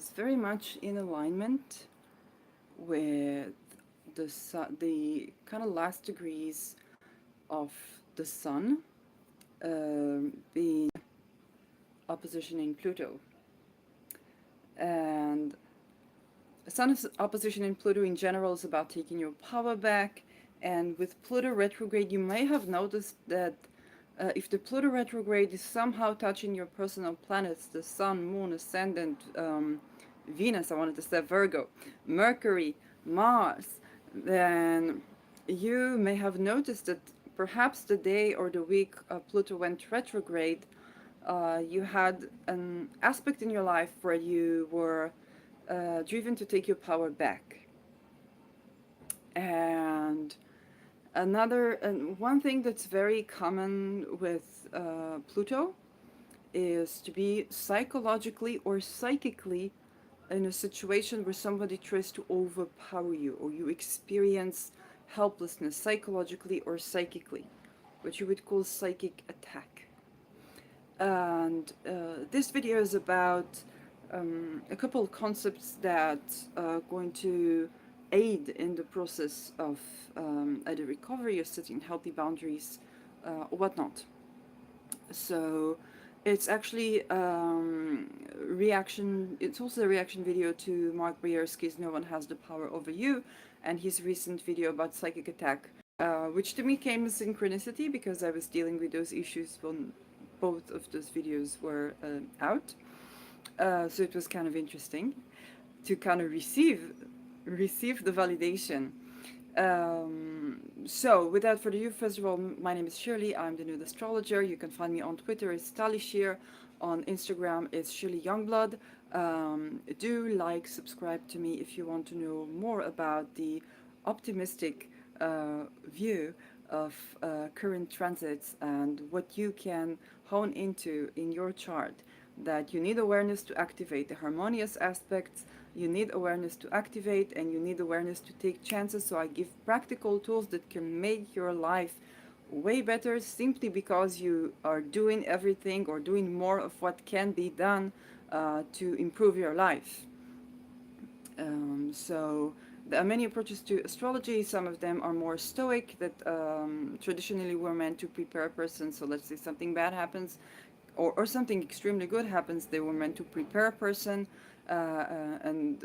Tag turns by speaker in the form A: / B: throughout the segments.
A: is very much in alignment with the kind of last degrees of the Sun being oppositioning Pluto. And Sun's opposition in Pluto in general is about taking your power back. And with Pluto retrograde, you may have noticed that if the Pluto retrograde is somehow touching your personal planets, the Sun, Moon, Ascendant, Venus, I wanted to say Virgo, Mercury, Mars, then you may have noticed that perhaps the day or the week Pluto went retrograde, you had an aspect in your life where you were driven to take your power back. And one thing that's very common with Pluto is to be psychologically or psychically in a situation where somebody tries to overpower you, or you experience helplessness psychologically or psychically, what you would call psychic attack. And this video is about a couple of concepts that are going to aid in the process of either recovery or setting healthy boundaries or whatnot. So it's actually reaction. It's also a reaction video to Mark Brzezinski's "No One Has the Power Over You" and his recent video about psychic attack, which to me came as synchronicity because I was dealing with those issues when both of those videos were out. So it was kind of interesting to kind of receive the validation. So without further ado, first of all, my name is Shirley. I'm the nude astrologer. You can find me on Twitter as Stallion. On Instagram it's Shirley Youngblood. Do like, subscribe to me if you want to know more about the optimistic view of current transits and what you can hone into in your chart. That you need awareness to activate the harmonious aspects, you need awareness to activate, and you need awareness to take chances. So I give practical tools that can make your life way better simply because you are doing everything or doing more of what can be done to improve your life. So there are many approaches to astrology. Some of them are more stoic, that traditionally were meant to prepare a person. So let's say something bad happens, or something extremely good happens, they were meant to prepare a person. And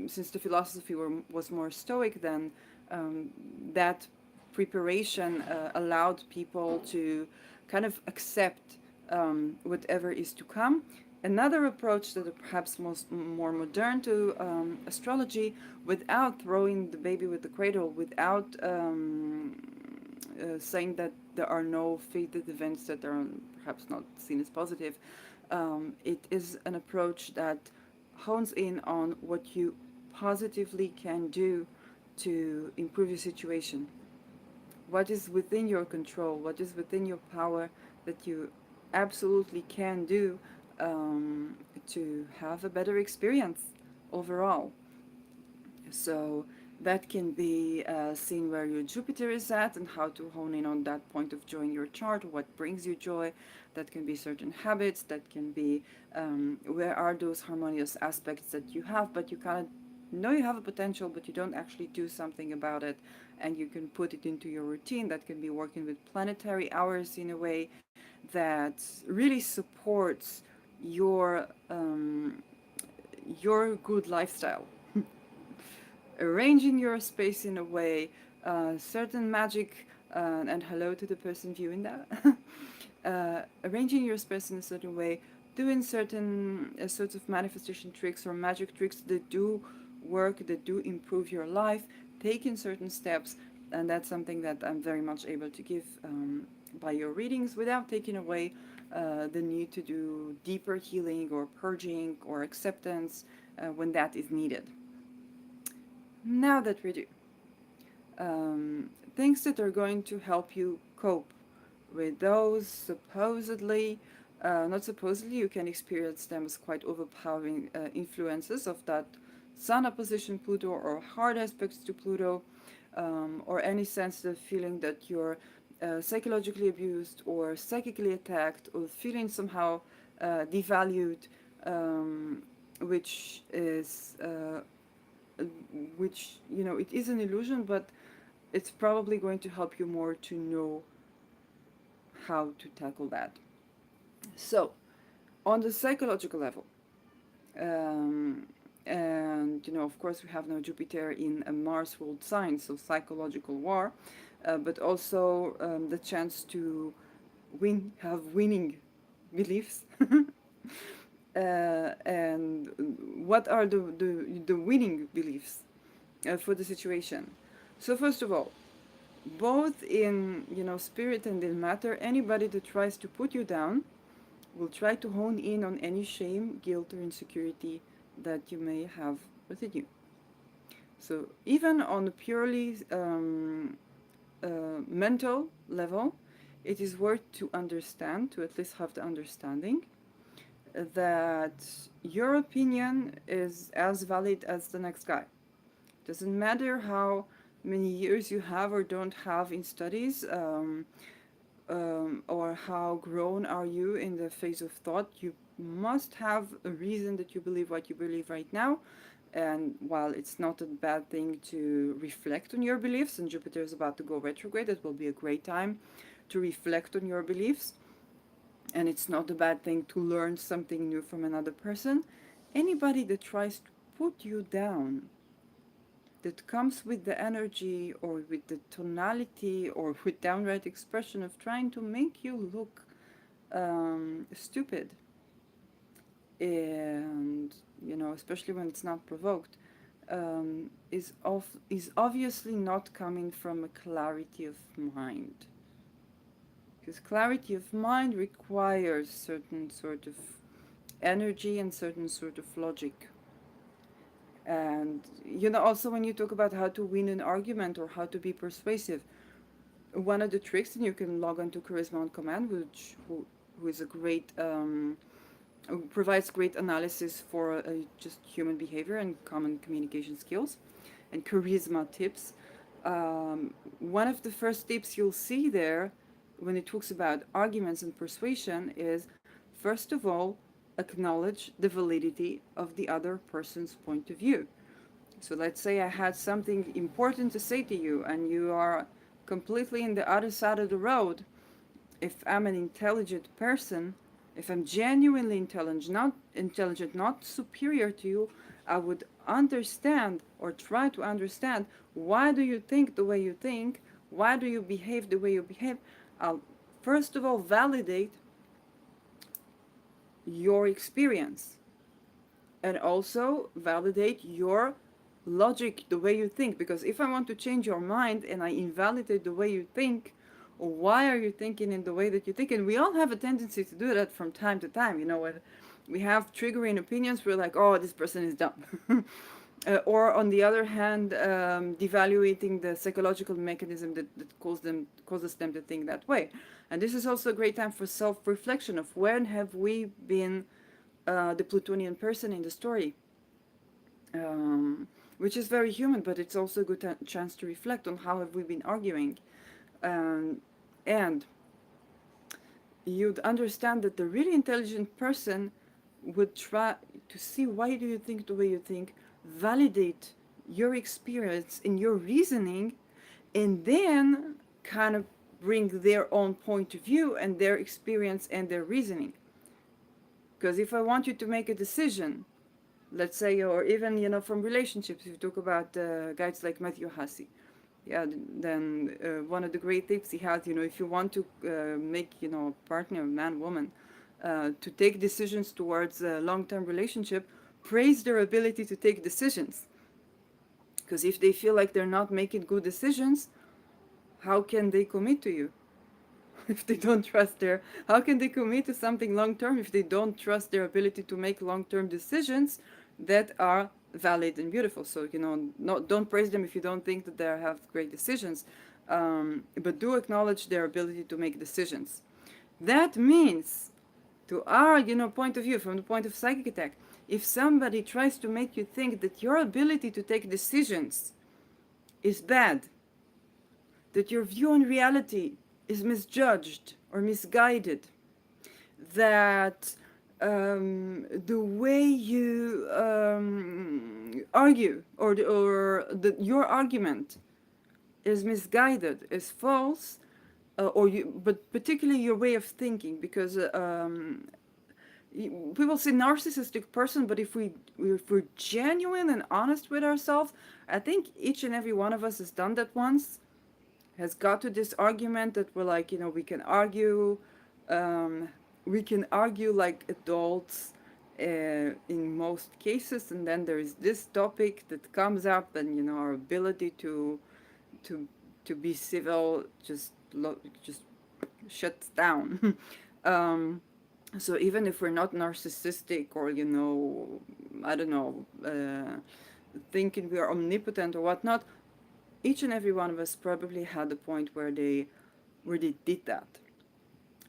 A: since the philosophy was more stoic, then that preparation allowed people to kind of accept whatever is to come. Another approach that is perhaps more modern to astrology, without throwing the baby with the cradle, without saying that there are no fated events that are perhaps not seen as positive, it is an approach that hones in on what you positively can do to improve your situation. What is within your control, what is within your power that you absolutely can do to have a better experience overall. So that can be seen where your Jupiter is at and how to hone in on that point of joy in your chart, what brings you joy. That can be certain habits, that can be where are those harmonious aspects that you have, but you kind of know you have a potential, but you don't actually do something about it, and you can put it into your routine. That can be working with planetary hours in a way that really supports your good lifestyle. Arranging your space in a way, certain magic, and hello to the person viewing that. Arranging your space in a certain way, doing certain sorts of manifestation tricks or magic tricks that do work, that do improve your life, taking certain steps, and that's something that I'm very much able to give by your readings without taking away the need to do deeper healing or purging or acceptance when that is needed. Now that we do things that are going to help you cope with those supposedly, not supposedly, you can experience them as quite overpowering influences of that Sun opposition Pluto or hard aspects to Pluto, or any sensitive feeling that you're psychologically abused or psychically attacked or feeling somehow devalued which is which, you know, it is an illusion, but it's probably going to help you more to know how to tackle that. So, on the psychological level, um, and you know, of course, we have now Jupiter in a Mars ruled sign, so psychological war, but also the chance to have winning beliefs. And what are the winning beliefs for the situation? So first of all, both in, you know, spirit and in matter, anybody that tries to put you down will try to hone in on any shame, guilt, or insecurity that you may have within you. So even on a purely mental level, it is worth to understand, to at least have the understanding that your opinion is as valid as the next guy. Doesn't matter how many years you have or don't have in studies, or how grown are you in the phase of thought. You must have a reason that you believe what you believe right now. And while it's not a bad thing to reflect on your beliefs, and Jupiter is about to go retrograde, it will be a great time to reflect on your beliefs. And it's not a bad thing to learn something new from another person. Anybody that tries to put you down, that comes with the energy or with the tonality or with downright expression of trying to make you look stupid, and you know, especially when it's not provoked, is obviously not coming from a clarity of mind, because clarity of mind requires certain sort of energy and certain sort of logic. And you know, also when you talk about how to win an argument or how to be persuasive, one of the tricks, and you can log on to Charisma on Command, who is a great who provides great analysis for just human behavior and common communication skills and charisma tips. One of the first tips you'll see there when it talks about arguments and persuasion is, first of all, acknowledge the validity of the other person's point of view. So let's say I had something important to say to you and you are completely in the other side of the road. If I'm an intelligent person, if I'm genuinely intelligent, not superior to you, I would understand or try to understand, why do you think the way you think? Why do you behave the way you behave? I'll first of all validate your experience and also validate your logic, the way you think. Because if I want to change your mind and I invalidate the way you think, or why are you thinking in the way that you think, and we all have a tendency to do that from time to time, you know, when we have triggering opinions, we're like, oh, this person is dumb. Or on the other hand, devaluating the psychological mechanism that causes them to think that way. And this is also a great time for self-reflection of when have we been the Plutonian person in the story, which is very human, but it's also a good chance to reflect on how have we been arguing. And you'd understand that the really intelligent person would try to see, why do you think the way you think, validate your experience and your reasoning, and then kind of bring their own point of view and their experience and their reasoning. Because if I want you to make a decision, let's say, or even, you know, from relationships, if you talk about guys like Matthew Hussey, yeah, then one of the great tips he has, you know, if you want to make, you know, a partner, man, woman, to take decisions towards a long-term relationship, praise their ability to take decisions. Because if they feel like they're not making good decisions, how can they commit to you? If they don't trust how can they commit to something long-term if they don't trust their ability to make long-term decisions that are valid and beautiful? So, you know, don't praise them if you don't think that they have great decisions, but do acknowledge their ability to make decisions. That means, to our, you know, point of view, from the point of psychic attack, if somebody tries to make you think that your ability to take decisions is bad, that your view on reality is misjudged or misguided, that the way you argue, your argument is misguided, is false, but particularly your way of thinking, because people say narcissistic person, but if we're genuine and honest with ourselves, I think each and every one of us has done that once, has got to this argument that we're like, we can argue, um, like adults in most cases, and then there is this topic that comes up, and our ability to to be civil just shuts down. um, so even if we're not narcissistic, or I don't know, thinking we are omnipotent or whatnot, each and every one of us probably had a point where they did that.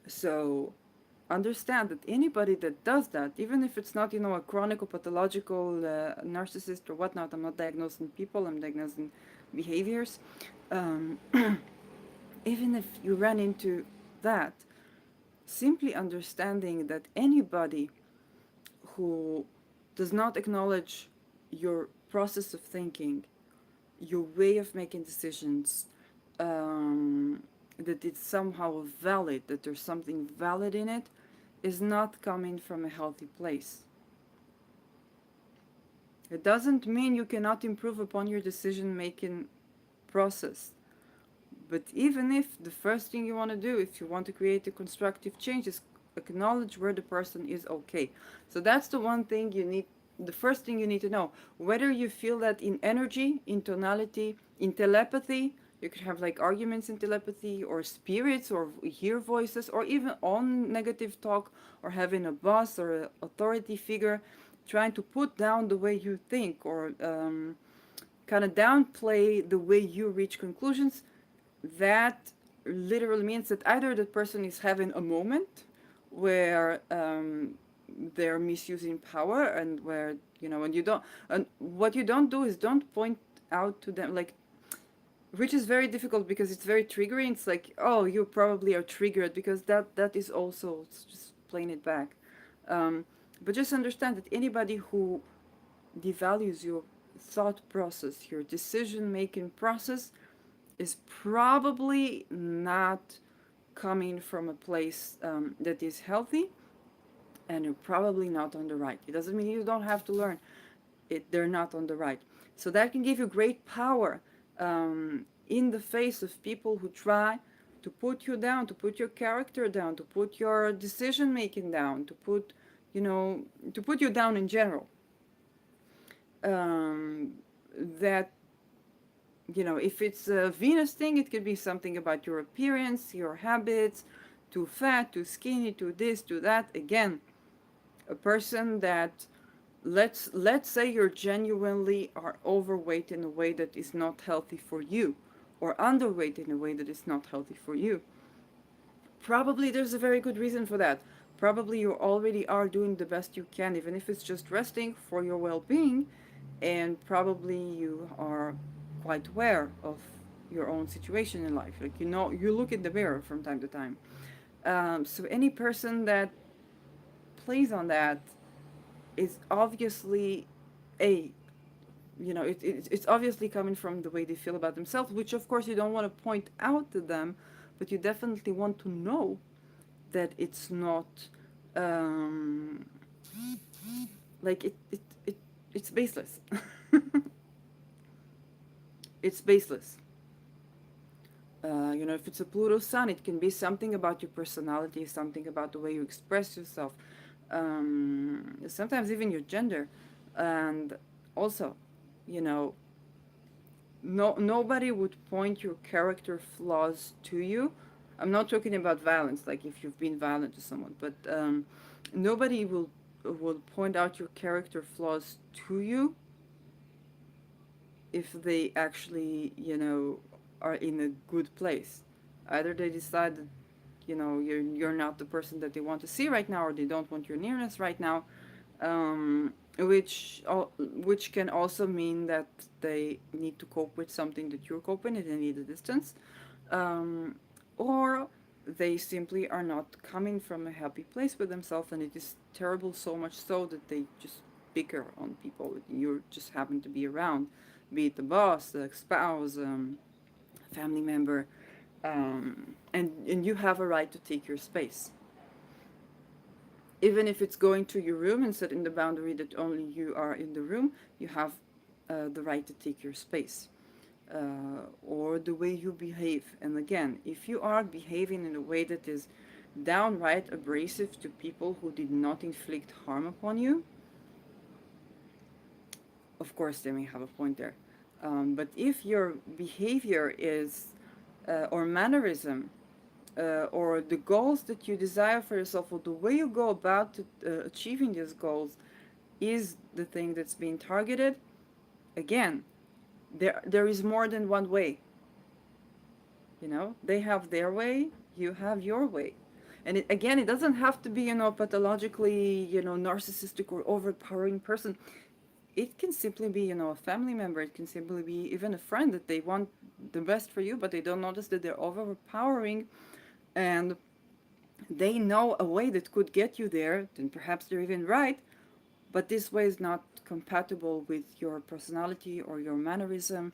A: So understand that anybody that does that, even if it's not a chronic or pathological narcissist or whatnot, I'm not diagnosing people, I'm diagnosing behaviors. um, Even if you run into that, simply understanding that anybody who does not acknowledge your process of thinking, your way of making decisions, that it's somehow valid, that there's something valid in it, is not coming from a healthy place. It doesn't mean you cannot improve upon your decision making process. But even if the first thing you want to do, if you want to create a constructive change, is acknowledge where the person is okay. So that's the one thing you need, the first thing you need to know. Whether you feel that in energy, in tonality, in telepathy, you could have like arguments in telepathy, or spirits, or hear voices, or even on negative talk, or having a boss or an authority figure trying to put down the way you think, or kind of downplay the way you reach conclusions. That literally means that either the person is having a moment where they're misusing power, and where and you don't, and what you don't do is don't point out to them, like, which is very difficult because it's very triggering. It's like, oh, you probably are triggered, because that is also just playing it back. um, but just understand that anybody who devalues your thought process, your decision making process, is probably not coming from a place that is healthy, and you're probably not on the right. It doesn't mean you don't have to learn it, they're not on the right. So that can give you great power in the face of people who try to put you down, to put your character down, to put your decision making down, to put you down in general. um, that if it's a Venus thing, it could be something about your appearance, your habits, too fat, too skinny, too this, too that. Again, a person that, let's say you're genuinely are overweight in a way that is not healthy for you, or underweight in a way that is not healthy for you. Probably there's a very good reason for that. Probably you already are doing the best you can, even if it's just resting for your well-being, and probably you are quite aware of your own situation in life. Like, you look in the mirror from time to time. So any person that plays on that is obviously a it's obviously coming from the way they feel about themselves, which of course you don't want to point out to them, but you definitely want to know that it's not um, like it's baseless. It's baseless. If it's a Pluto sun, it can be something about your personality, something about the way you express yourself, sometimes even your gender. And also, you know, nobody would point your character flaws to you. I'm not talking about violence, like if you've been violent to someone, but nobody will point out your character flaws to you if they actually, are in a good place. Either they decide that, you're not the person that they want to see right now, or they don't want your nearness right now, which can also mean that they need to cope with something that you're coping and they need a distance, um, or they simply are not coming from a happy place with themselves, and it is terrible, so much so that they just bicker on people that you just happen to be around, be it the boss, the spouse, family member, and you have a right to take your space. Even if it's going to your room and setting the boundary that only you are in the room, you have the right to take your space. Or the way you behave. And again, if you are behaving in a way that is downright abrasive to people who did not inflict harm upon you, of course they may have a point there. But if your behavior is, or mannerism, or the goals that you desire for yourself, or the way you go about achieving these goals is the thing that's being targeted, again, there is more than one way. You know, they have their way, you have your way. And it, again, it doesn't have to be, pathologically, narcissistic or overpowering person. It can simply be, a family member. It can simply be even a friend that they want the best for you, but they don't notice that they're overpowering, and they know a way that could get you there, then perhaps they're even right, but this way is not compatible with your personality or your mannerism,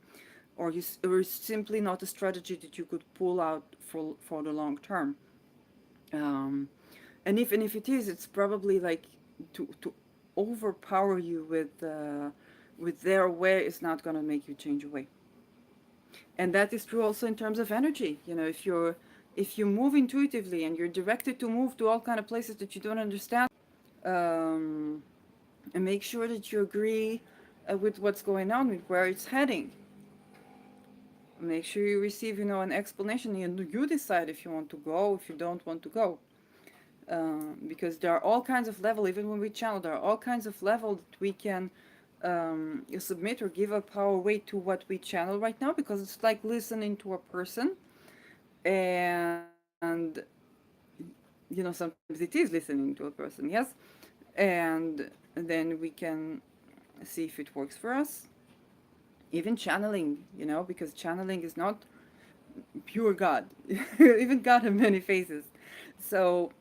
A: or simply not a strategy that you could pull out for the long term. Um, and even if it is, it's probably like to overpower you with their way is not going to make you change away. And that is true also in terms of energy. If you move intuitively and you're directed to move to all kind of places that you don't understand, um, and make sure that you agree with what's going on, with where it's heading. Make sure you receive, an explanation, and you decide if you want to go, if you don't want to go. Because there are all kinds of level, even when we channel, there are all kinds of level that we can submit or give up our weight to what we channel right now, because it's like listening to a person, and sometimes it is listening to a person, yes, and then we can see if it works for us. Even channeling, because channeling is not pure God. Even God have many faces. So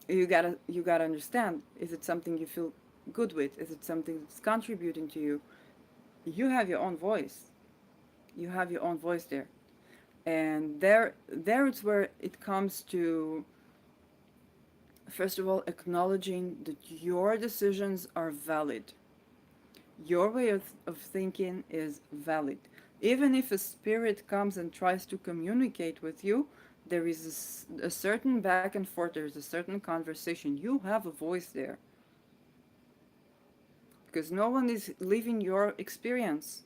A: you gotta understand, is it something you feel good with? Is it something that's contributing to you? You have your own voice. You have your own voice there. And there it's where it comes to, first of all, acknowledging that your decisions are valid. Your way of thinking is valid. Even if a spirit comes and tries to communicate with you, there is a certain back and forth, there's a certain conversation. You have a voice there because no one is living your experience.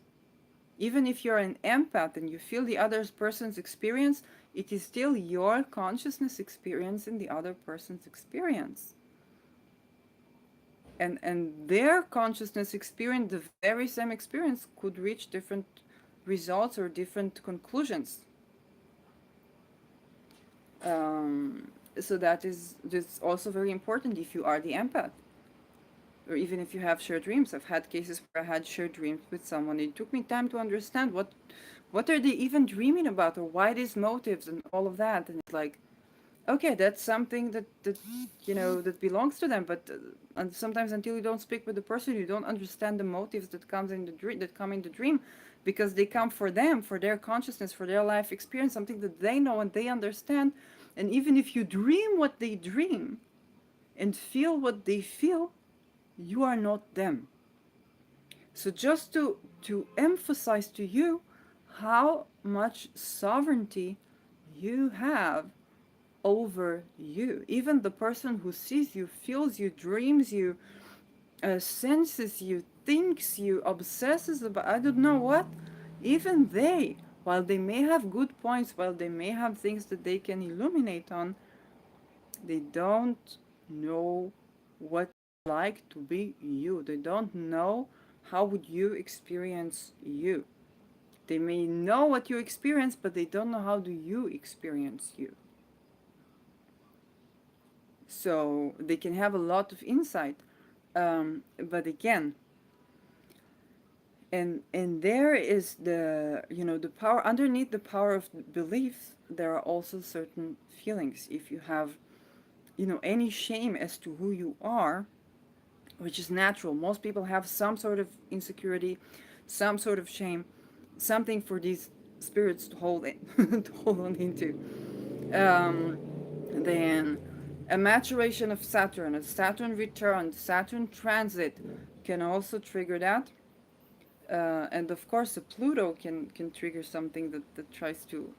A: Even if you're an empath and you feel the other person's experience, it is still your consciousness experience in the other person's experience. And their consciousness experience, the very same experience, could reach different results or different conclusions. So that's also very important if you are the empath, or even if you have shared dreams. I've had cases where I had shared dreams with someone. It took me time to understand what are they even dreaming about, or why these motives and all of that. And it's like, okay, that's something that belongs to them, but and sometimes until you don't speak with the person, you don't understand the motives that comes in the dream, that come in the dream, because they come for them, for their consciousness, for their life experience, something that they know and they understand. And even if you dream what they dream and feel what they feel, you are not them. So just to emphasize to you how much sovereignty you have over you. Even the person who sees you, feels you, dreams you, senses you, thinks you, obsesses about, I don't know what, even they, while they may have good points, while they may have things that they can illuminate on, they don't know what it's like to be you. They don't know how would you experience you. They may know what you experience, but they don't know how do you experience you. So they can have a lot of insight, but again, and there is the the power underneath the power of belief. there are also certain feelings. If you have, any shame as to who you are, which is natural. Most people have some sort of insecurity, some sort of shame, something for these spirits to hold in, to hold on into. Um, then a maturation of Saturn, a Saturn return, Saturn transit can also trigger that. And of course, a Pluto can trigger something that tries to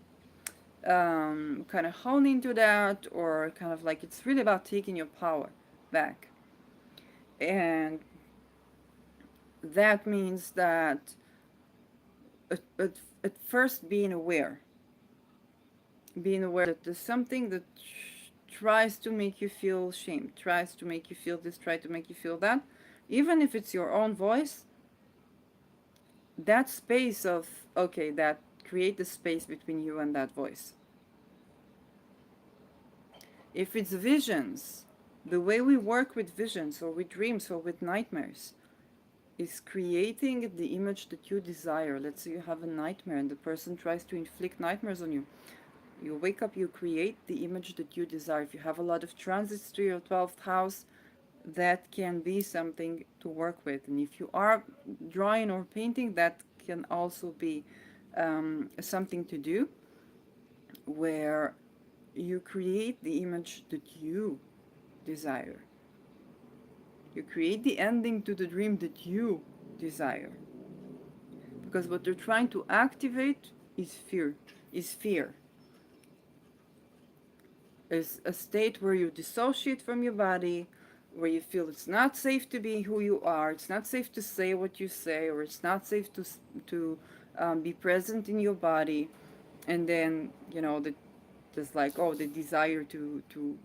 A: kind of hone into that, or kind of like it's really about taking your power back. And that means that at first being aware that there's something that tries to make you feel shame, tries to make you feel this, try to make you feel that, even if it's your own voice, that space of, okay, that create the space between you and that voice. If it's visions, the way we work with visions or with dreams or with nightmares is creating the image that you desire. Let's say you have a nightmare and the person tries to inflict nightmares on you. You wake up, you create the image that you desire. If you have a lot of transits to your 12th house, that can be something to work with. And if you are drawing or painting, that can also be something to do, where you create the image that you desire. You create the ending to the dream that you desire. Because what they're trying to activate is fear. Is fear. Is a state where you dissociate from your body, where you feel it's not safe to be who you are, it's not safe to say what you say, or it's not safe to be present in your body, and then there's like, oh, the desire to to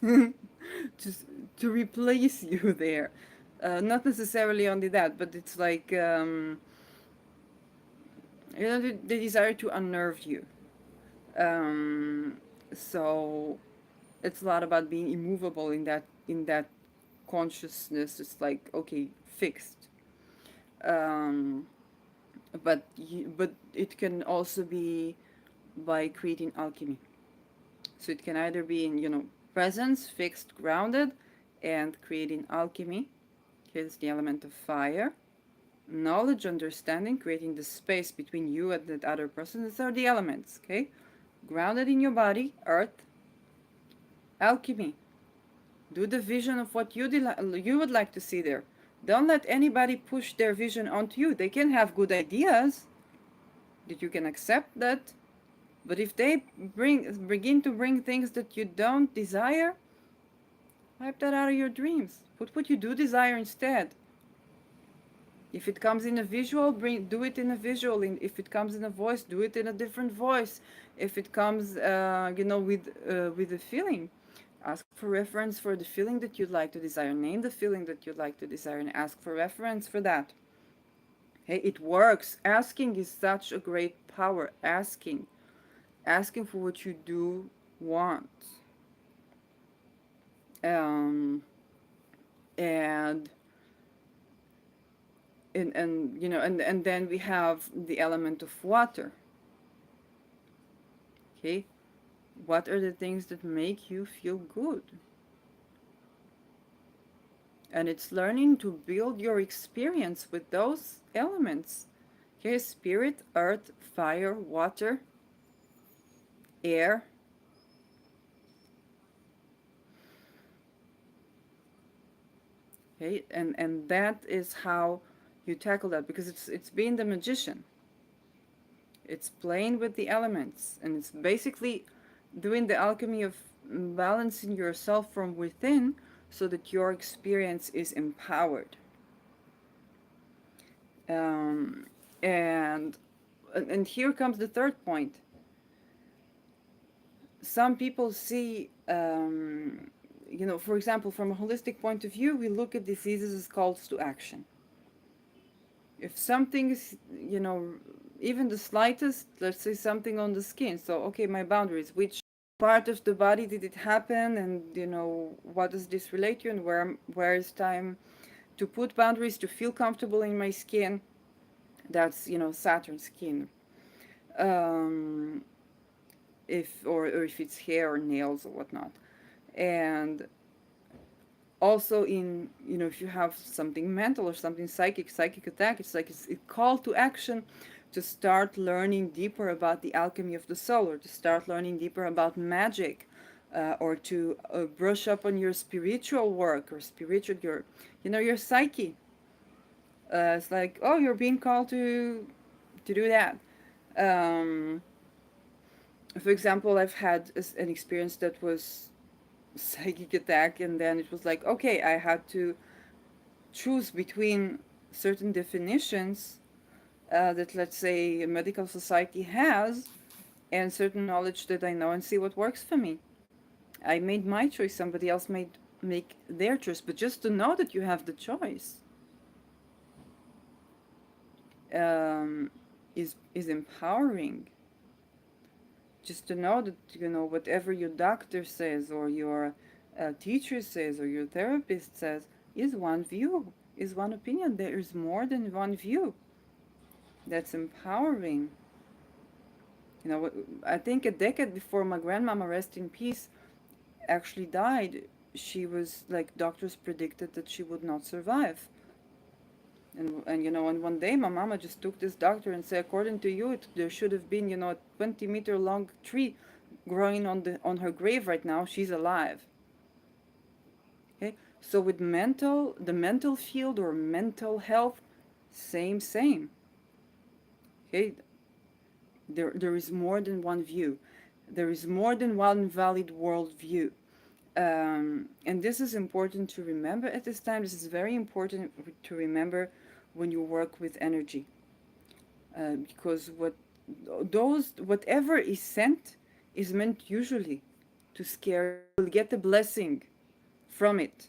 A: to replace you there. Not necessarily only that, but it's like the desire to unnerve you. Um, so it's a lot about being immovable in that consciousness. It's like, okay, fixed. Um, but it can also be by creating alchemy. So it can either be in presence, fixed, grounded, and creating alchemy. Here's the element of fire. Knowledge, understanding, creating the space between you and that other person. These are the elements, okay? Grounded in your body, earth. Alchemy. Do the vision of what you would like to see there. Don't let anybody push their vision onto you. They can have good ideas that you can accept that, but if they begin to bring things that you don't desire, wipe that out of your dreams. Put what you do desire instead. If it comes in a visual, do it in a visual. If it comes in a voice, do it in a different voice. If it comes, with a feeling, ask for reference for the feeling that you'd like to desire. Name the feeling that you'd like to desire and ask for reference for that. Hey, it works. Asking is such a great power. Asking for what you do want. Um, and and then we have the element of water. Okay, what are the things that make you feel good? And it's learning to build your experience with those elements. Okay, spirit, earth, fire, water, air. Okay, and that is how you tackle that, because it's being the magician. It's playing with the elements, and it's basically doing the alchemy of balancing yourself from within so that your experience is empowered. Um, and and here comes the third point. Some people see, for example, from a holistic point of view, we look at diseases as calls to action. If something is, even the slightest, let's say something on the skin, so okay, my boundaries, which part of the body did it happen, and what does this relate to, and where is time to put boundaries, to feel comfortable in my skin. That's Saturn skin. um, if or if it's hair or nails or whatnot. And also in, if you have something mental or something psychic attack, it's like it's a call to action to start learning deeper about the alchemy of the soul, or to start learning deeper about magic, or to brush up on your spiritual work, or spiritual your psyche. It's like, oh, you're being called to do that. um, for example, I've had an experience that was psychic attack, and then it was like, okay, I had to choose between certain definitions that, let's say, a medical society has, and certain knowledge that I know, and see what works for me. I made my choice, somebody else made make their choice, but just to know that you have the choice, um, is empowering. Just to know that, whatever your doctor says, or your teacher says, or your therapist says, is one view, is one opinion. There is more than one view. That's empowering. I think a decade before my grandmama, rest in peace, actually died, she was like, doctors predicted that she would not survive. And one day my mama just took this doctor and said, according to you, there should have been, a 20-meter long tree growing on her grave right now. She's alive. Okay? So with the mental field or mental health, same. Okay? There is more than one view. There is more than one valid worldview. And this is important to remember at this time. This is very important to remember when you work with energy. Because whatever is sent is meant usually to scare you. You'll get a blessing from it.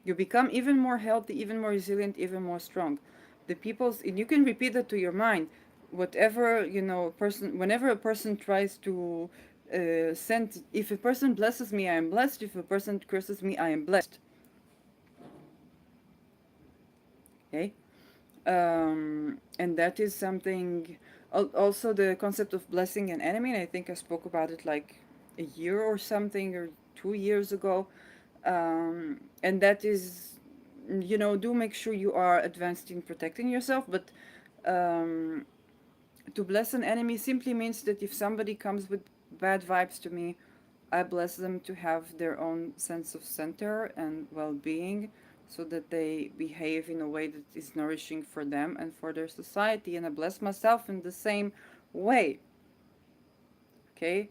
A: You become even more healthy, even more resilient, even more strong. And you can repeat that to your mind. Whatever, person, whenever a person tries to send, if a person blesses me, I am blessed. If a person curses me, I am blessed. Okay? And that is something, also the concept of blessing an enemy, and I think I spoke about it like a year or something, or 2 years ago. And that is, do make sure you are advanced in protecting yourself, but um, to bless an enemy simply means that if somebody comes with bad vibes to me, I bless them to have their own sense of center and well being, so that they behave in a way that is nourishing for them and for their society. And I bless myself in the same way. Okay?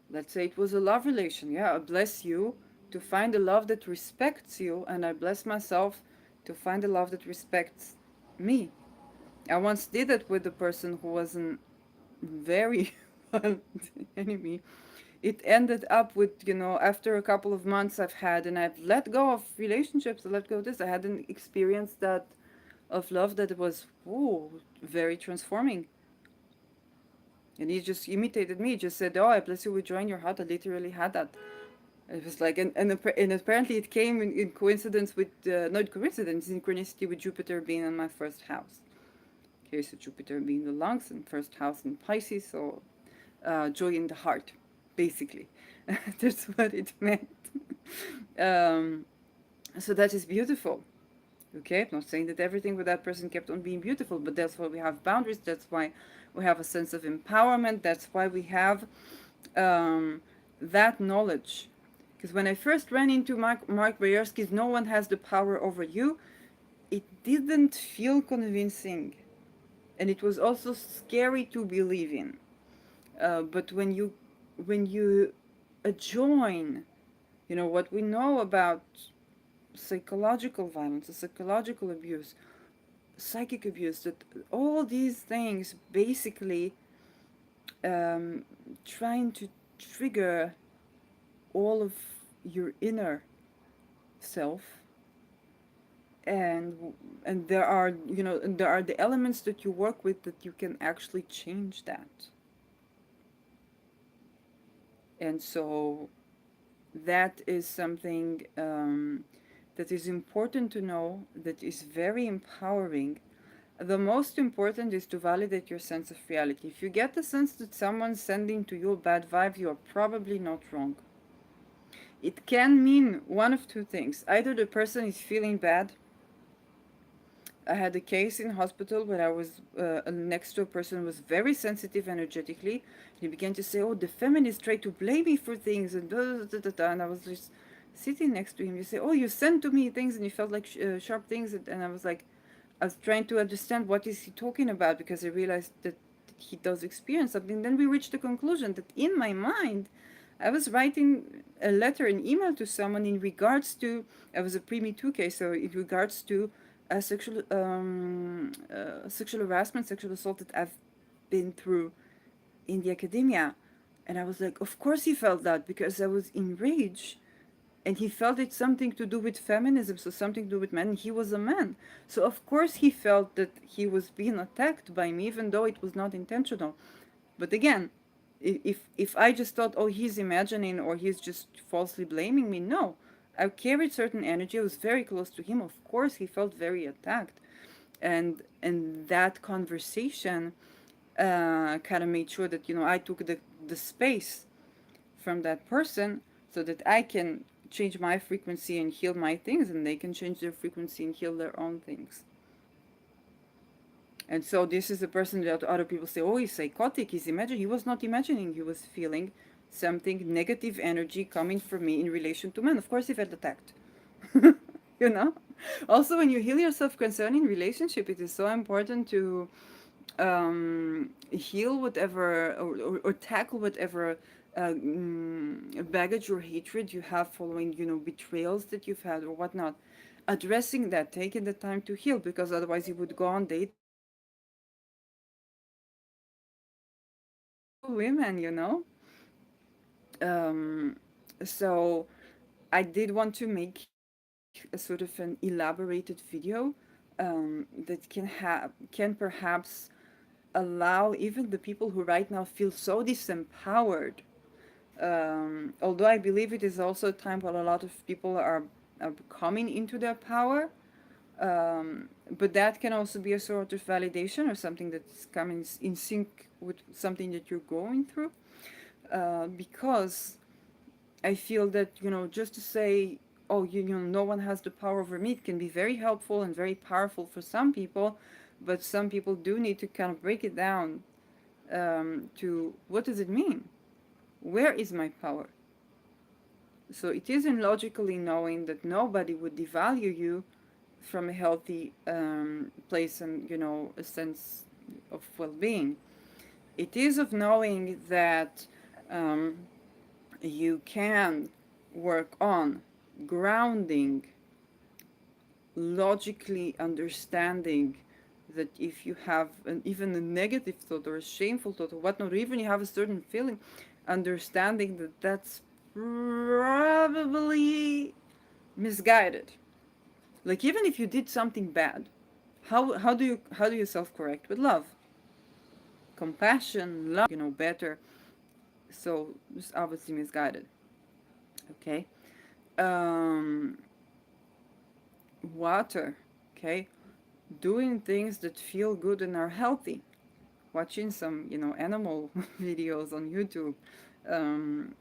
A: Let's say it was a love relation. Yeah, I bless you to find a love that respects you, and I bless myself to find a love that respects me. I once did it with a person who was a very violent enemy. It ended up with, after a couple of months and I've let go of relationships, I let go of this. I had an experience that of love that was, very transforming. And he just imitated me. He just said, "Oh, I bless you with joy in your heart." I literally had that. It was like, and apparently it came in coincidence with, not coincidence, synchronicity with Jupiter being in my first house. Okay, so Jupiter being the lungs and first house in Pisces, so joy in the heart, basically. That's what it meant. um, so that is beautiful. Okay, I'm not saying that everything with that person kept on being beautiful, but that's why we have boundaries. That's why we have a sense of empowerment. That's why we have um, that knowledge. Because when I first ran into Mark Bayersky's "No one has the power over you," it didn't feel convincing, and it was also scary to believe in. But when you join, what we know about psychological violence, psychological abuse, psychic abuse, that all these things basically um, trying to trigger all of your inner self, and there are the elements that you work with that you can actually change that. And so that is something that is important to know, that is very empowering. The most important is to validate your sense of reality. If you get the sense that someone's sending to you a bad vibe, you are probably not wrong. It can mean one of two things. Either the person is feeling bad. I had a case in hospital where I was next to a person who was very sensitive energetically. He began to say, "Oh, the feminists try to blame me for things," and and I was just sitting next to him. You say, "Oh, you sent to me things, and you felt like sharp things," and I was like, I was trying to understand what is he talking about because I realized that he does experience something. Then we reached the conclusion that in my mind, I was writing a letter, an email to someone in regards to, I was a pre-Me Too case, so in regards to sexual harassment, sexual assault that I've been through in the academia. And I was like, of course he felt that because I was enraged and he felt it's something to do with feminism, so something to do with men. And he was a man, so of course he felt that he was being attacked by me, even though it was not intentional. But again, if I just thought, oh, he's imagining or he's just falsely blaming me, no. I carried certain energy. I was very close to him. Of course, he felt very attacked, and that conversation kind of made sure that I took the space from that person so that I can change my frequency and heal my things, and they can change their frequency and heal their own things. And so this is a person that other people say, oh, he's psychotic, he's imagining. He was not imagining, he was feeling something, negative energy coming from me in relation to men. Of course he felt attacked. you know? Also, when you heal yourself concerning relationship, it is so important to heal whatever or tackle whatever baggage or hatred you have following, betrayals that you've had or whatnot. Addressing that, taking the time to heal, because otherwise you would go on dating and you would meet beautiful women. Um, so I did want to make a sort of an elaborated video that can perhaps allow even the people who right now feel so disempowered. Although I believe it is also a time where a lot of people are coming into their power, but that can also be a sort of validation or something that's coming in sync with something that you're going through. Because I feel that, just to say, oh, no one has the power over me, it can be very helpful and very powerful for some people, but some people do need to kind of break it down to what does it mean? Where is my power? So it isn't logically knowing that nobody would devalue you from a healthy place and, a sense of well being. It is of knowing that um, you can work on grounding, logically understanding that if you have even a negative thought or a shameful thought or whatnot, or even you have a certain feeling, understanding that that's probably misguided. Like even if you did something bad, how do you self correct? With love, compassion, love, better. So it's obviously misguided. Okay. Um, water. Okay. Doing things that feel good and are healthy. Watching some, animal videos on YouTube.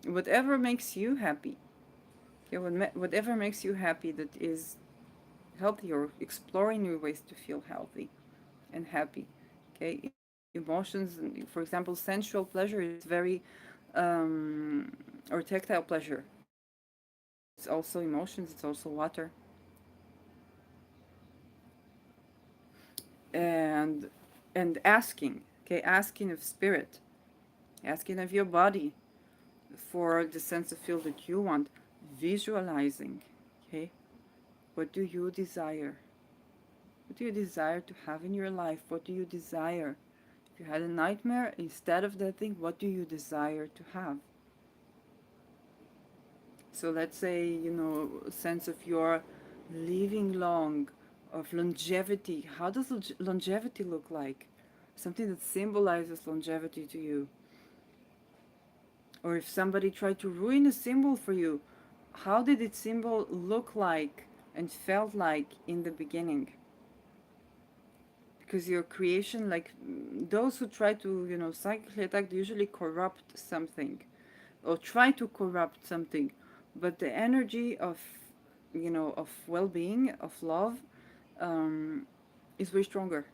A: Whatever makes you happy. Okay. Whatever makes you happy that is healthy, or exploring new ways to feel healthy and happy. Okay. Emotions, for example, sensual pleasure is very or tactile pleasure. It's also emotions. It's also water. and and asking, okay, asking of spirit, asking of your body for the sense of feel that you want, visualizing, okay, what do you desire, what do you desire to have in your life, what do you desire, if you had a nightmare, instead of that thing, what do you desire to have? So let's say, a sense of your living long, of longevity. How does longevity look like? Something that symbolizes longevity to you. Or if somebody tried to ruin a symbol for you, how did its symbol look like and felt like in the beginning? because your creation, like those who try to, psychically attack, they usually corrupt something or try to corrupt something. But the energy of, of well-being, of love, um, is way stronger.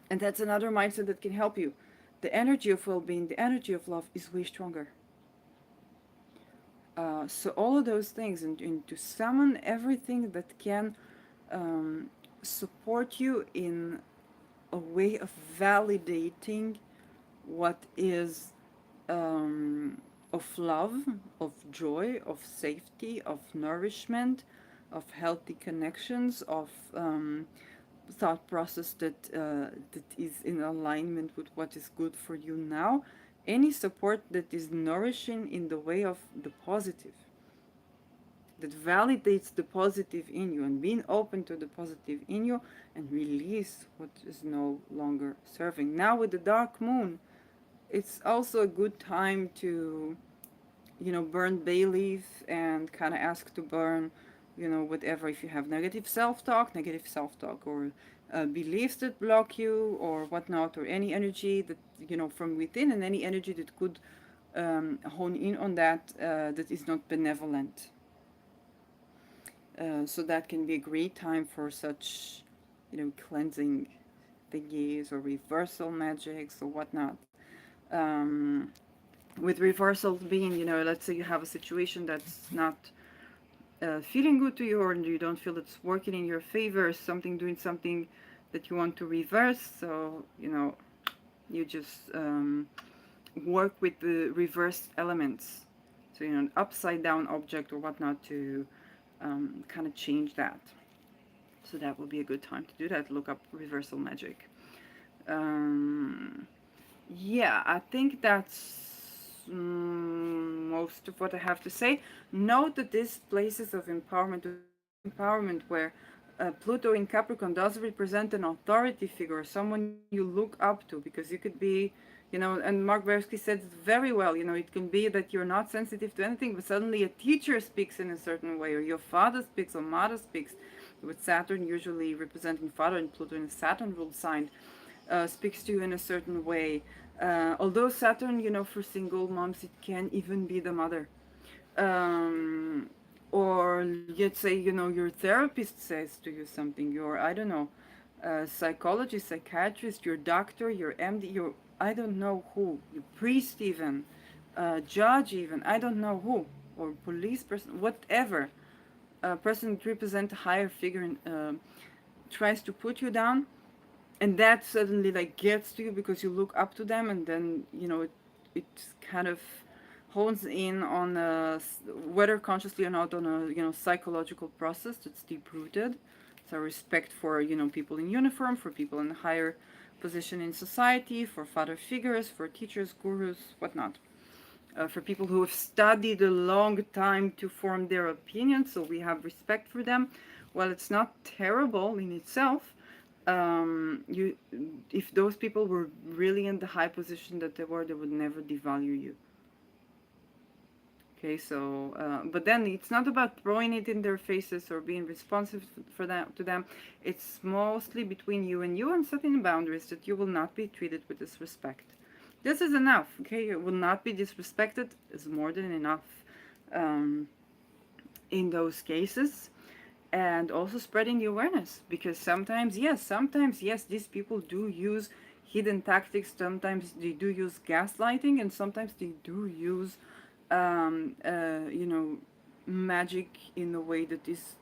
A: And that's another mindset that can help you. The energy of well-being, the energy of love is way stronger. So all of those things, and to summon everything that can um, support you in a way of validating what is of love, of joy, of safety, of nourishment, of healthy connections, of thought process that is in alignment with what is good for you now. Any support that is nourishing in the way of the positive, that validates the positive in you, and being open to the positive in you, and release what is no longer serving. Now with the dark moon, it's also a good time to, burn bay leaf and kind of ask to burn, whatever. If you have negative self-talk, or beliefs that block you or whatnot, or any energy that, from within, and any energy that could hone in on that, that is not benevolent. So that can be a great time for such, cleansing thingies or reversal magics or whatnot. Um, with reversal being, let's say you have a situation that's not feeling good to you, or you don't feel it's working in your favor, something doing something that you want to reverse. So, you just work with the reversed elements. So, an upside down object or whatnot to kind of change that. So that would be a good time to do that. Look up reversal magic. Um, yeah, I think that's most of what I have to say. Note that these places of empowerment, empowerment where Pluto in Capricorn does represent an authority figure, someone you look up to, because you could be, and Mark Bersky said it very well, it can be that you're not sensitive to anything, but suddenly a teacher speaks in a certain way, or your father speaks, or mother speaks, with Saturn usually representing father and Pluto in a Saturn ruled sign, speaks to you in a certain way. Although Saturn, for single moms, it can even be the mother. Um, or let's say, your therapist says to you something, your, I don't know, psychologist, psychiatrist, your doctor, your MD, your, I don't know who, your priest even, judge even, I don't know who, or police person, whatever. A person that represents a higher figure and tries to put you down, and that suddenly like gets to you because you look up to them, and then it kind of hones in on whether consciously or not, on a psychological process that's deep rooted. So respect for people in uniform, for people in higher position in society, for father figures, for teachers, gurus, whatnot, for people who have studied a long time to form their opinion. So we have respect for them. While it's not terrible in itself, you, if those people were really in the high position that they were, they would never devalue you. Okay, so but then it's not about throwing it in their faces or being responsive for them to them. It's mostly between you, and setting boundaries that you will not be treated with disrespect. This is enough. Okay, you will not be disrespected is more than enough um, in those cases. And also spreading the awareness, because sometimes yes, these people do use hidden tactics, sometimes they do use gaslighting, and sometimes they do use magic in a way that is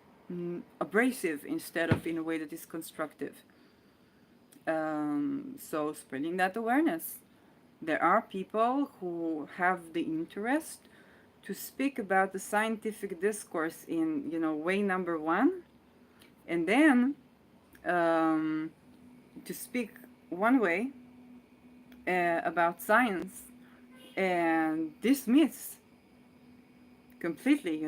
A: abrasive instead of in a way that is constructive. So spreading that awareness. There are people who have the interest to speak about the scientific discourse in, way number one, and then um, to speak one way about science and dismiss completely,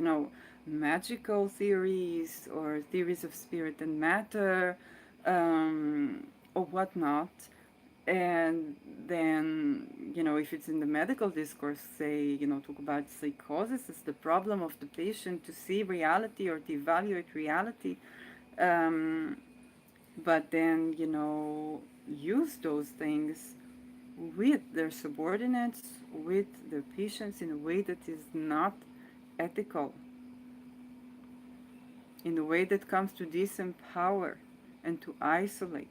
A: magical theories or theories of spirit and matter, or whatnot. And then, if it's in the medical discourse, say, talk about psychosis as the problem of the patient to see reality or to evaluate reality. Um, but then, use those things with their subordinates, with their patients in a way that is not ethical, in a way that comes to disempower and to isolate.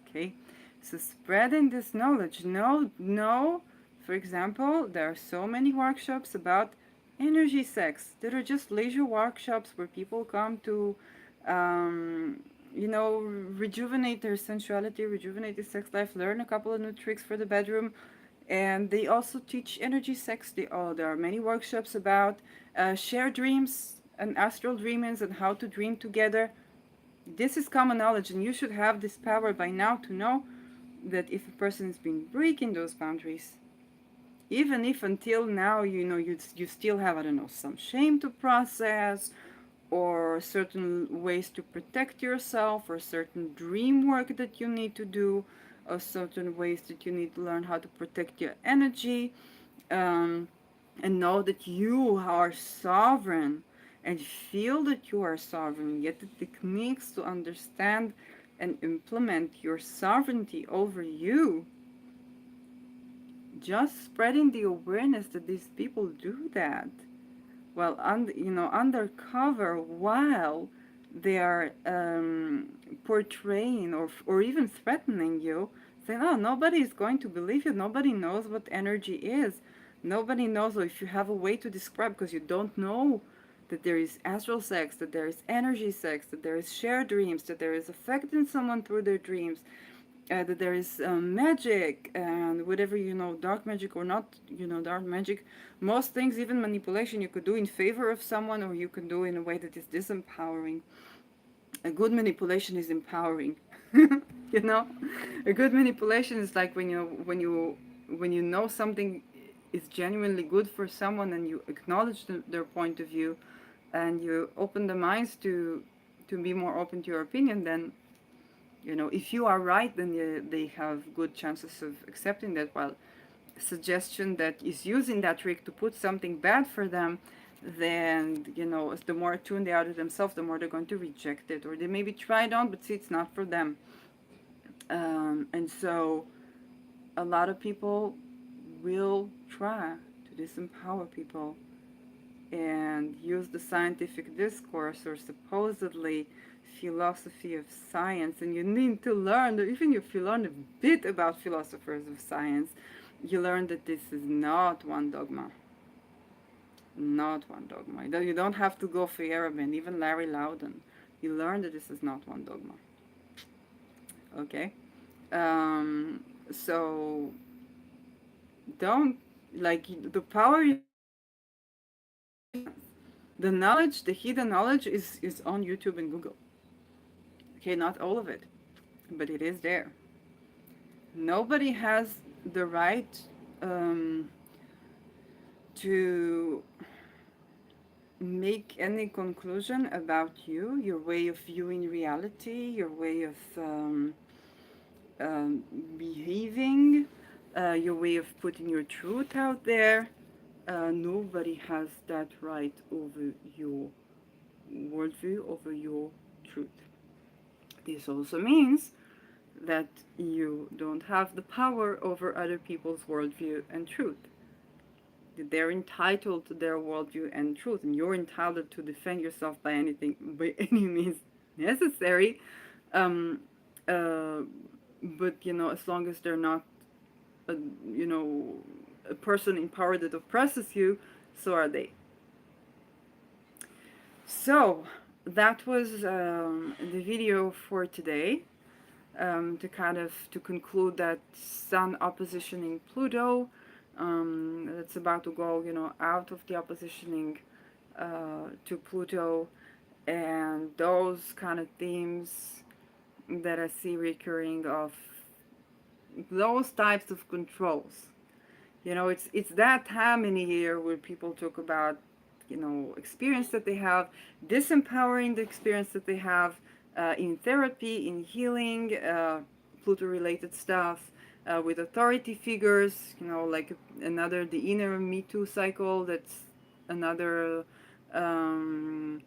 A: Okay, so spreading this knowledge. No, for example, there are so many workshops about energy sex that are just leisure workshops where people come to um, rejuvenate their sensuality, rejuvenate their sex life, learn a couple of new tricks for the bedroom. And they also teach energy sex. There are many workshops about shared dreams and astral dreamings and how to dream together. This is common knowledge, and you should have this power by now to know that if a person has been breaking those boundaries, even if until now you still have, I don't know, some shame to process, or certain ways to protect yourself, or certain dream work that you need to do, or certain ways that you need to learn how to protect your energy, um, and know that you are sovereign, and feel that you are sovereign, yet the techniques to understand and implement your sovereignty over you, just spreading the awareness that these people do that while undercover, while they are portraying or even threatening you, saying, "Oh, nobody is going to believe you. Nobody knows what energy is. Nobody knows." Or if you have a way to describe, because you don't know that there is astral sex, that there is energy sex, that there is shared dreams, that there is affecting someone through their dreams, that there is magic and whatever, dark magic or not, dark magic. Most things, even manipulation, you could do in favor of someone, or you can do in a way that is disempowering. A good manipulation is empowering. you know a good manipulation is like when you know something is genuinely good for someone, and you acknowledge their point of view, and you open the minds to be more open to your opinion. Then, if you are right, then they have good chances of accepting that. While suggestion that is using that trick to put something bad for them, then, the more attuned they are to themselves, the more they're going to reject it, or they maybe try it on, but see it's not for them. And so a lot of people will try to disempower people and use the scientific discourse, or supposedly philosophy of science. And you need to learn that even if you learn a bit about philosophers of science, you learn that this is not one dogma. Not one dogma. You don't have to go for Feyerabend, even Larry Loudon. You learn that this is not one dogma. Okay? So don't, like, the power you the knowledge, the hidden knowledge is on YouTube and Google. Okay, not all of it, but it is there. Nobody has the right um, to make any conclusion about you, your way of viewing reality, your way of um, behaving, your way of putting your truth out there. Nobody has that right over your worldview, over your truth. This also means that you don't have the power over other people's worldview and truth. They're entitled to their worldview and truth, and you're entitled to defend yourself by any means necessary. Um, uh, but as long as they're not, a, you know, a person in power that oppresses you, so are they. So that was the video for today. To conclude that Sun oppositioning Pluto, that's about to go, out of the oppositioning to Pluto, and those kind of themes that I see recurring of those types of controls. It's that time in the year where people talk about, experience that they have, disempowering the experience that they have in therapy, in healing, Pluto-related stuff, with authority figures, like the inner Me Too cycle. That's another um,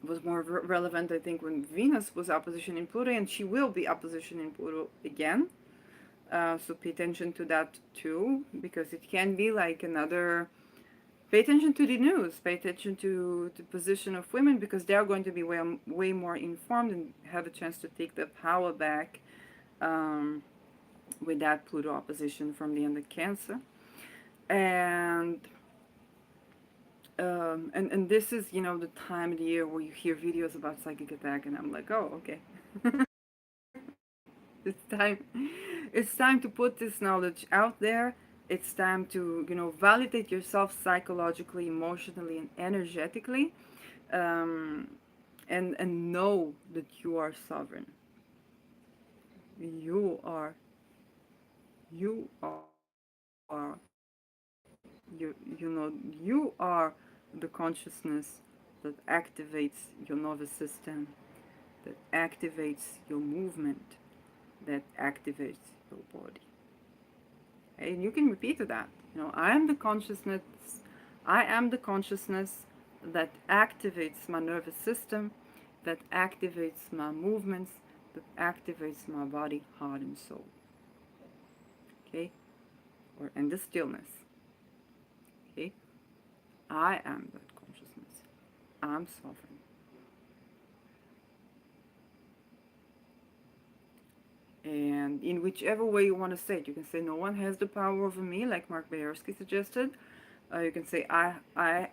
A: was more relevant, I think, when Venus was opposition in Pluto, and she will be opposition in Pluto again. So pay attention to that too, because it can be like another. Pay attention to the news. Pay attention to the position of women, because they are going to be way more informed and have a chance to take the power back um, with that Pluto opposition from the end of Cancer. And and this is, you know, the time of the year where you hear videos about psychic attack, and I'm like, oh, okay. it's time it's time to put this knowledge out there. It's time to, you know, validate yourself psychologically, emotionally, and energetically, um, and know that you are sovereign. You are you are you you are the consciousness that activates your nervous system, that activates your movement, that activates your body. And you can repeat that. You know, I am the consciousness that activates my nervous system, that activates my movements, that activates my body, heart, and soul. Okay? Or in the stillness. Okay? I am that consciousness. I'm sovereign. And in whichever way you want to say it, you can say no one has the power over me, like Mark Bayersky suggested. You can say I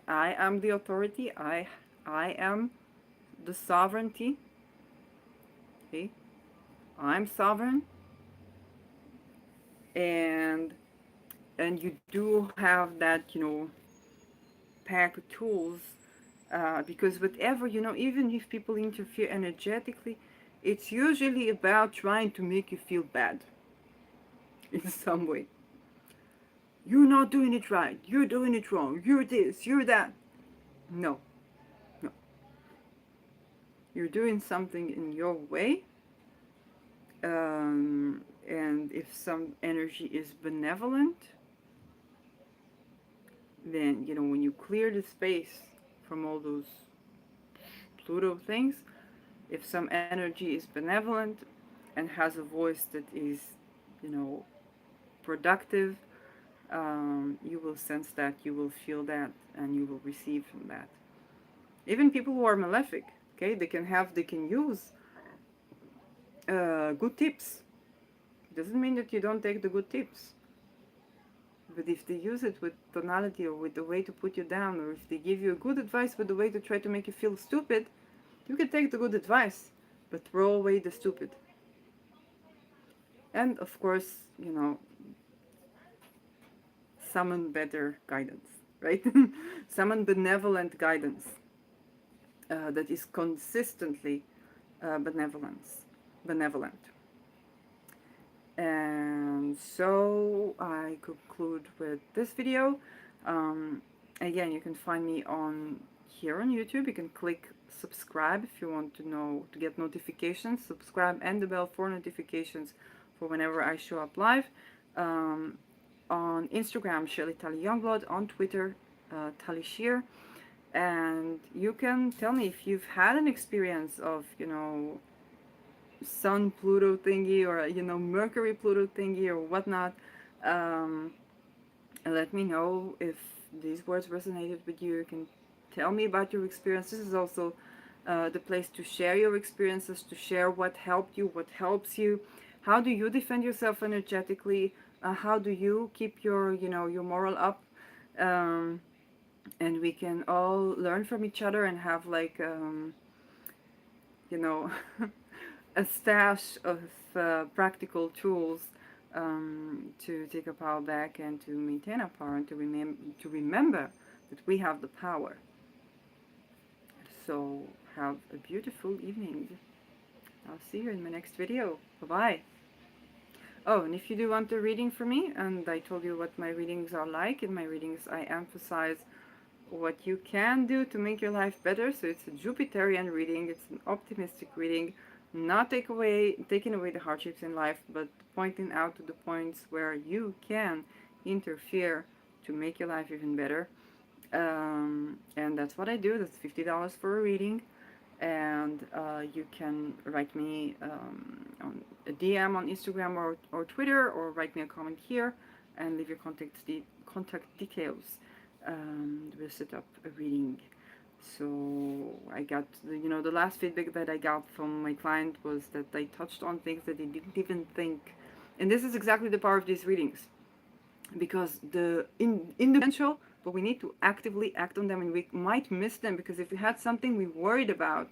A: am the authority. I am the sovereignty. Okay, I'm sovereign, and you do have that, you know, pack of tools, because whatever, you know, even if people interfere energetically, it's usually about trying to make you feel bad in some way. You're not doing it right. You're doing it wrong. You're this. You're that. No, no. You're doing something in your way. And if some energy is benevolent, then, you know, when you clear the space from all those Pluto things, if some energy is benevolent and has a voice that is, you know, productive, you will sense that, you will feel that, and you will receive from that. Even people who are malefic, okay, they can use good tips. Doesn't mean that you don't take the good tips. But if they use it with tonality or with the way to put you down, or if they give you good advice with the way to try to make you feel stupid, you can take the good advice, but throw away the stupid. And of course, you know, summon better guidance, right? Summon benevolent guidance that is consistently benevolent. And so I conclude with this video. Um, Again, you can find me on here on YouTube. You can click subscribe if you want to know, to get notifications. Subscribe and the bell for notifications for whenever I show up live. Um, on Instagram, Shirley Tally Youngblood. On Twitter, Tally Shear. And you can tell me if you've had an experience of, you know, Sun Pluto thingy, or, you know, Mercury Pluto thingy or whatnot. Um, and let me know if these words resonated with you. You can tell me about your experience. This is also the place to share your experiences, to share what helped you, what helps you. How do you defend yourself energetically? How do you keep your, you know, your moral up? Um, and we can all learn from each other and have like, you know, a stash of practical tools to take our power back and to maintain our power, and to remember that we have the power. So have a beautiful evening. I'll see you in my next video. Bye-bye. Oh, and if you do want a reading from me, and I told you what my readings are like, in my readings I emphasize what you can do to make your life better. So it's a Jupiterian reading, it's an optimistic reading, not taking away the hardships in life, but pointing out to the points where you can interfere to make your life even better. And that's what I do. That's $50 for a reading. and you can write me on a DM on Instagram or Twitter, or write me a comment here and leave your contact details. We'll set up a reading. So I got the last feedback that I got from my client was that they touched on things that they didn't even think, and this is exactly the power of these readings, because in the potential, but we need to actively act on them, and we might miss them because if we had something we worried about,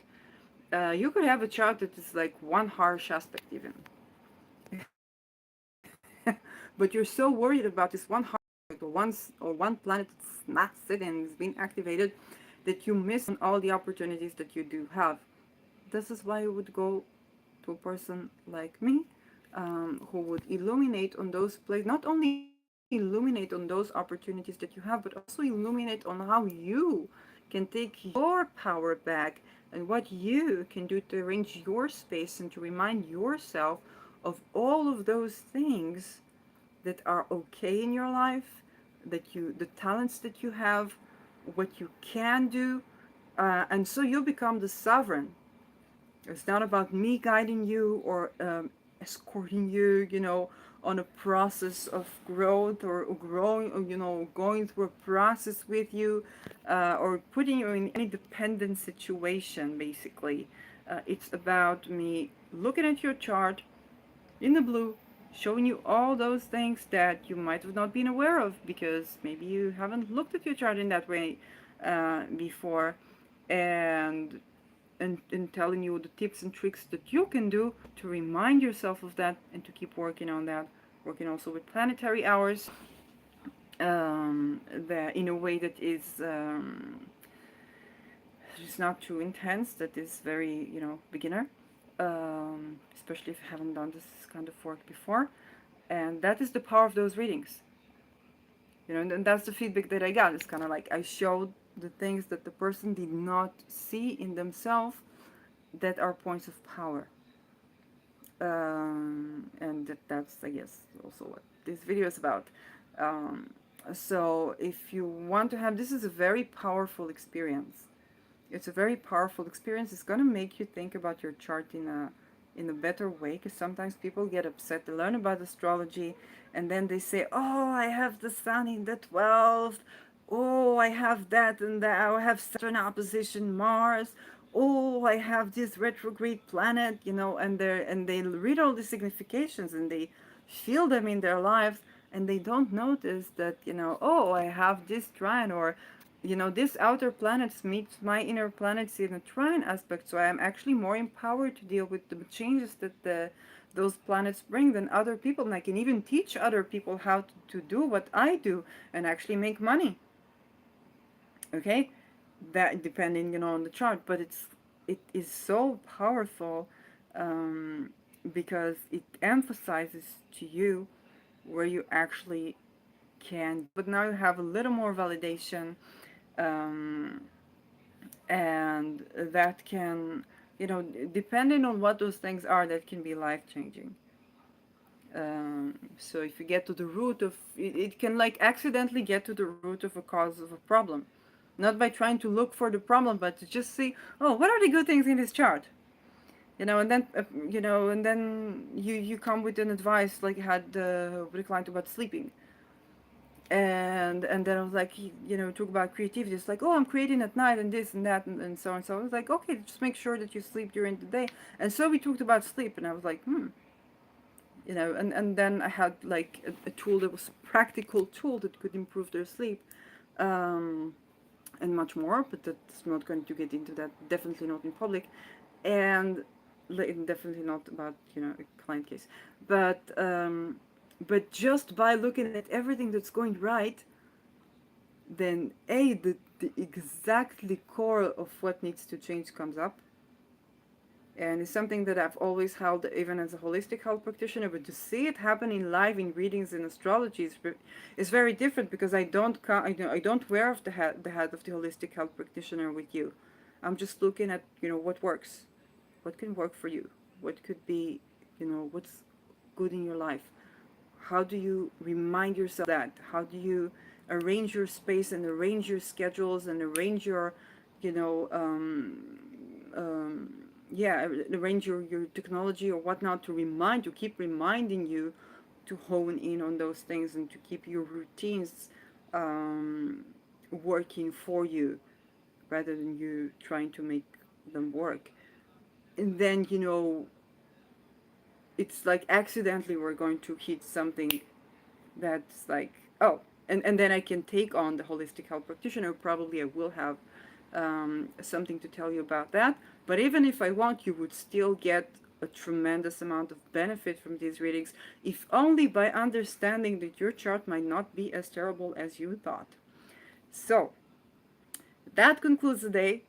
A: you could have a chart that is like one harsh aspect even, but you're so worried about this one harsh aspect, or one planet that's not sitting and is being activated, that you miss on all the opportunities that you do have. This is why I would go to a person like me, who would illuminate on those places, not only illuminate on those opportunities that you have, but also illuminate on how you can take your power back and what you can do to arrange your space and to remind yourself of all of those things that are okay in your life, the talents that you have, what you can do, and so you become the sovereign. It's not about me guiding you or escorting you, on a process of growth or growing, or, going through a process with you, or putting you in any dependent situation, basically. It's about me looking at your chart in the blue, showing you all those things that you might have not been aware of because maybe you haven't looked at your chart in that way before, and and telling you the tips and tricks that you can do to remind yourself of that and to keep working on that. Working also with planetary hours, that in a way that is not too intense, that is very, beginner, especially if you haven't done this kind of work before. And that is the power of those readings. And that's the feedback that I got. It's kind of like I showed the things that the person did not see in themselves that are points of power. And that's, I guess, also what this video is about. Um, so if you want to have, this is a very powerful experience. It's a very powerful experience. It's going to make you think about your chart in a better way, because sometimes people get upset. They learn about astrology and then they say, oh, I have the sun in the 12th. Oh, I have that and that. I have Saturn opposition Mars. Oh, I have this retrograde planet, and they read all the significations and they feel them in their lives, and they don't notice that, oh, I have this trine, or this outer planets meets my inner planets in a trine aspect, so I am actually more empowered to deal with the changes that those planets bring than other people, and I can even teach other people how to do what I do and actually make money. Okay, that depending, on the chart, but it is so powerful, um, because it emphasizes to you where you actually can. But now you have a little more validation, um, and that can, depending on what those things are, that can be life changing. So if you get to the root of it, it can like accidentally get to the root of a cause of a problem, not by trying to look for the problem, but to just see, oh, what are the good things in this chart, and then you come with an advice, like I had with a client about sleeping, and then I was like, talk about creativity. It's like, oh, I'm creating at night and this and that and so on. So I was like, okay, just make sure that you sleep during the day. And so we talked about sleep, and I was like, and then I had like a tool that was a practical tool that could improve their sleep, um, and much more. But that's not going to get into that. Definitely not in public, and definitely not about a client case. But just by looking at everything that's going right, then the exactly core of what needs to change comes up, and it's something that I've always held even as a holistic health practitioner. But to see it happening live in readings and astrology is very different, because I don't wear of the hat of the holistic health practitioner with you. I'm just looking at what works, what can work for you, what could be, what's good in your life. How do you remind yourself that? How do you arrange your space and arrange your schedules and arrange your, you know, um, yeah, arrange your technology or whatnot to remind you, keep reminding you to hone in on those things and to keep your routines um, working for you rather than you trying to make them work. And then, it's like accidentally we're going to hit something that's like, oh, and then I can take on the holistic health practitioner. Probably I will have something to tell you about that. But even if I want, you would still get a tremendous amount of benefit from these readings, if only by understanding that your chart might not be as terrible as you thought. So that concludes the day,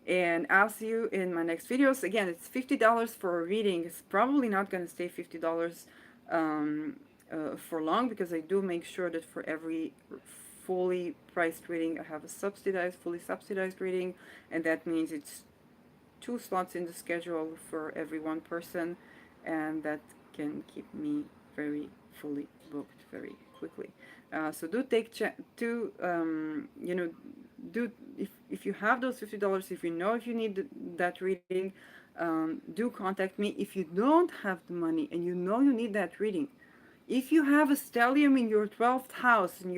A: and I'll see you in my next videos. Again, it's $50 for a reading. It's probably not going to stay $50 um, for long, because I do make sure that for every fully priced reading I have a fully subsidized reading, and that means it's 2 slots in the schedule for every one person, and that can keep me very fully booked very quickly. So do take do do, if you have those $50, if you know if you need that reading, do contact me. If you don't have the money and you know you need that reading, if you have a stellium in your 12th house, and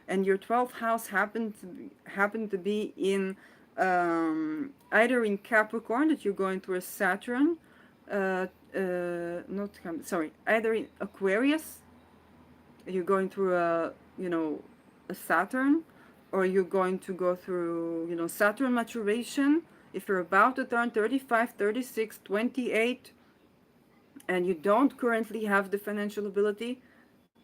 A: and your 12th house happened to be in either in Capricorn, that you're going through a Saturn, not sorry, either in Aquarius, you're going through a Saturn, or you're going to go through Saturn maturation. If you're about to turn 35, 36, 28, and you don't currently have the financial ability,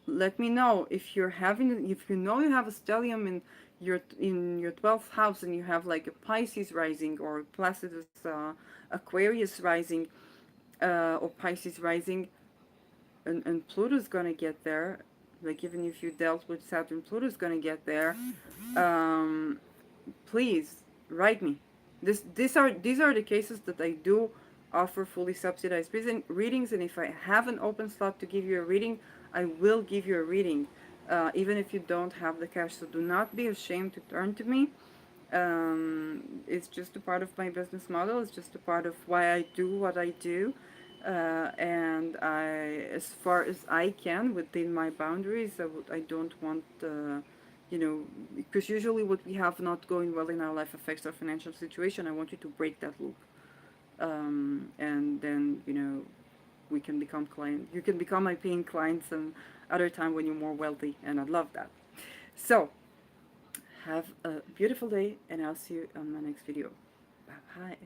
A: let me know. If you know you have a stellium in your 12th house, and you have like a Pisces rising, or Placidus Aquarius rising, or Pisces rising, and Pluto's gonna get there. Like, even if you dealt with Saturn, Pluto's gonna get there. Um, Please write me. These are the cases that I do offer fully subsidized readings, and if I have an open slot to give you a reading, I will give you a reading, even if you don't have the cash. So do not be ashamed to turn to me. It's just a part of my business model. It's just a part of why I do what I do. And as far as I can, within my boundaries, I don't want, because usually what we have not going well in our life affects our financial situation. I want you to break that loop. And then, we can become client. You can become my paying client some other time when you're more wealthy, and I'd love that. So, have a beautiful day, and I'll see you on my next video. Bye bye.